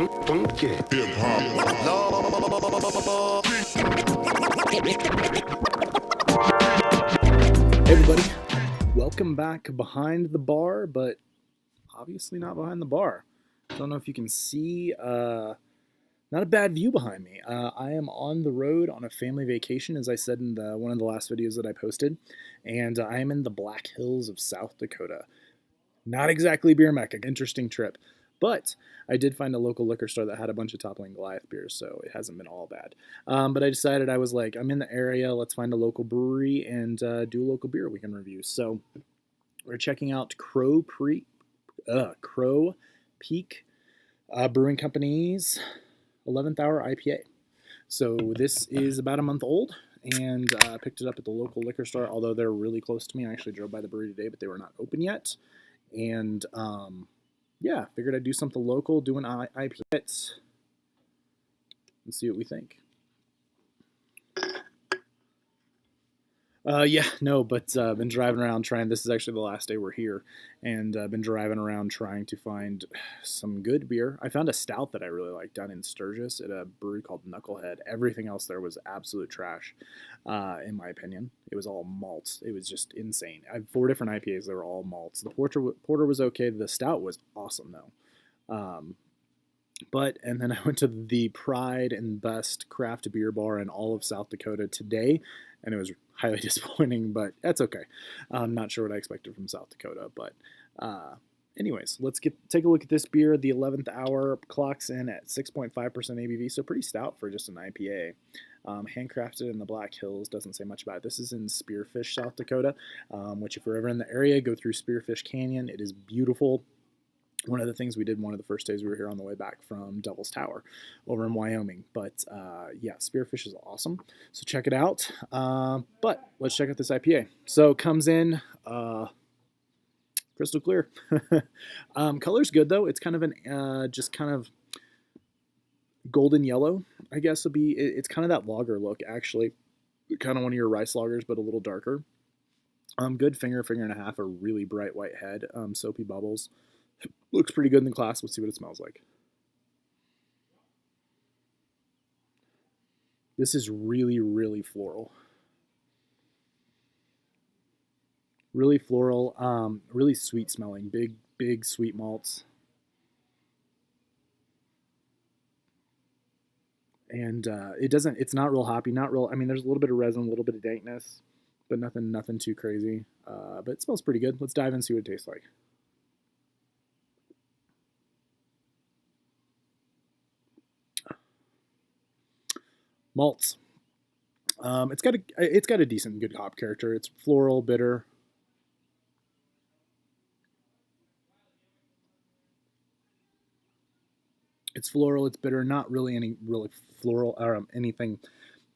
Funky. Hip Hey everybody, welcome back behind the bar, but obviously not behind the bar. Don't know if you can see, not a bad view behind me. I am on the road on a family vacation, as I said in one of the last videos that I posted, and I am in the Black Hills of South Dakota. Not exactly beer mecca, interesting trip. But I did find a local liquor store that had a bunch of Toppling Goliath beers, so it hasn't been all bad. But I decided, I was like, I'm in the area, let's find a local brewery and do a local beer we can review. So we're checking out Crow Peak Brewing Company's 11th Hour IPA. So this is about a month old, and I picked it up at the local liquor store, although they're really close to me. I actually drove by the brewery today, but they were not open yet. And yeah, figured I'd do something local, do an IPA, and see what we think. Been driving around trying. This is actually the last day we're here, and been driving around trying to find some good beer. I found a stout that I really like down in Sturgis at a brewery called Knucklehead. Everything else there was absolute trash, in my opinion. It was all malts. It was just insane. I have 4 different IPAs. They were all malts. The porter was okay. The stout was awesome though. And then I went to the Pride and Best craft beer bar in all of South Dakota today, and it was highly disappointing, but that's okay. I'm not sure what I expected from South Dakota, but anyways, let's take a look at this beer. The 11th Hour clocks in at 6.5% ABV, so pretty stout for just an IPA. Handcrafted in the Black Hills, doesn't say much about it. This is in Spearfish, South Dakota, which if you're ever in the area, go through Spearfish Canyon. It is beautiful. One of the things we did one of the first days we were here on the way back from Devil's Tower over in Wyoming. But yeah, Spearfish is awesome. So check it out. But let's check out this IPA. So it comes in crystal clear. Color's good though. It's kind of an just kind of golden yellow, I guess would be. It's kind of that lager look actually. Kind of one of your rice lagers, but a little darker. Good finger and a half, a really bright white head, soapy bubbles. Looks pretty good in the glass. Let's see what it smells like. This is really, really floral. Really floral, really sweet smelling. Big sweet malts. And it's not real hoppy, not real, I mean, there's a little bit of resin, a little bit of dankness, but nothing too crazy. But it smells pretty good. Let's dive in and see what it tastes like. Malts. It's got a decent good hop character. It's floral, bitter. It's floral. It's bitter. Not really any really floral or anything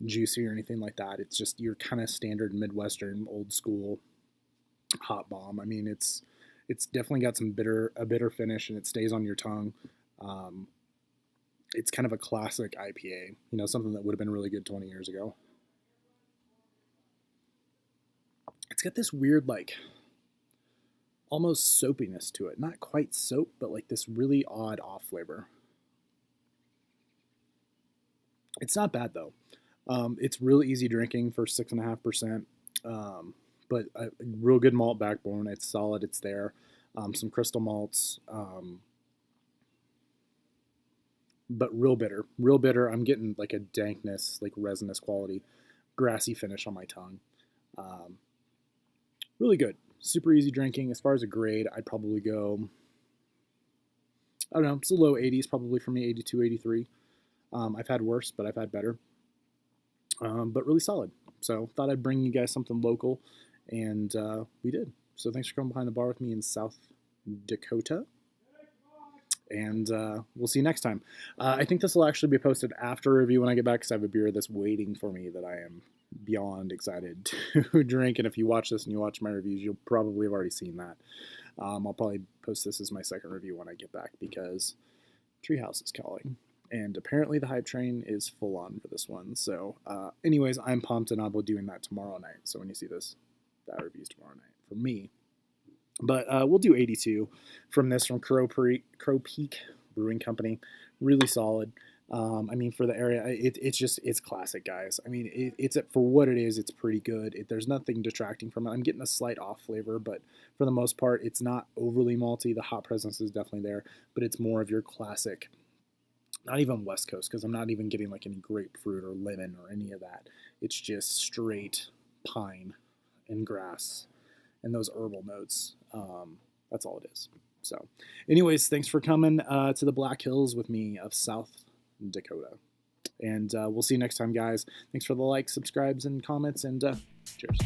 juicy or anything like that. It's just your kind of standard Midwestern old school hop bomb. I mean, it's definitely got a bitter finish, and it stays on your tongue. It's kind of a classic IPA, something that would have been really good 20 years ago. It's got this weird, like, almost soapiness to it. Not quite soap, but like this really odd off flavor. It's not bad, though. It's really easy drinking for 6.5%, but a real good malt backbone. It's solid. It's there. Some crystal malts. But real bitter. I'm getting like a dankness, like resinous quality, grassy finish on my tongue. Really good, super easy drinking. As far as a grade, I'd probably go, I don't know, it's a low 80s probably for me, 82, 83. I've had worse, but I've had better. But really solid. So thought I'd bring you guys something local, and we did. So thanks for coming behind the bar with me in South Dakota. And we'll see you next time. I think this will actually be posted after a review when I get back, because I have a beer that's waiting for me that I am beyond excited to drink. And if you watch this and you watch my reviews, you'll probably have already seen that. I'll probably post this as my second review when I get back, because Treehouse is calling. And apparently the hype train is full on for this one. So anyways, I'm pumped, and I'll be doing that tomorrow night. So when you see this, that review's tomorrow night for me. But we'll do 82 from this, from Crow Peak Brewing Company, really solid. I mean, for the area, it's classic, guys. I mean, it's for what it is. It's pretty good. There's nothing detracting from it. I'm getting a slight off flavor, but for the most part, it's not overly malty. The hop presence is definitely there, but it's more of your classic. Not even West Coast, because I'm not even getting like any grapefruit or lemon or any of that. It's just straight pine and grass and those herbal notes. That's all it is. So, anyways, thanks for coming to the Black Hills with me of South Dakota. And we'll see you next time, guys. Thanks for the likes, subscribes, and comments, and cheers.